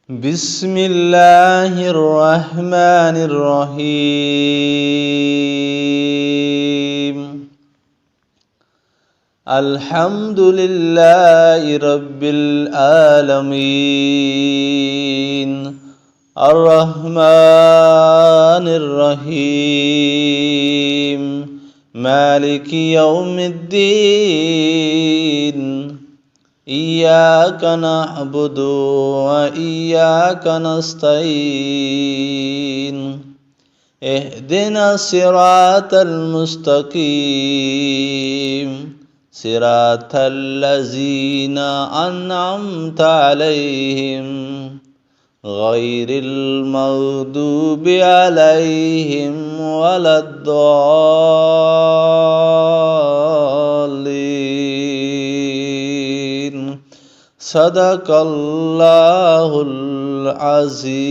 بسم الله الرحمن الرحيم الحمد لله رب العالمين الرحمن الرحيم مالك يوم الدين إياك نعبد وإياك نستعين اهدنا الصراط المستقيم صراط الذين أنعمت عليهم غير المغضوب عليهم ولا الضالين صدق الله العظيم.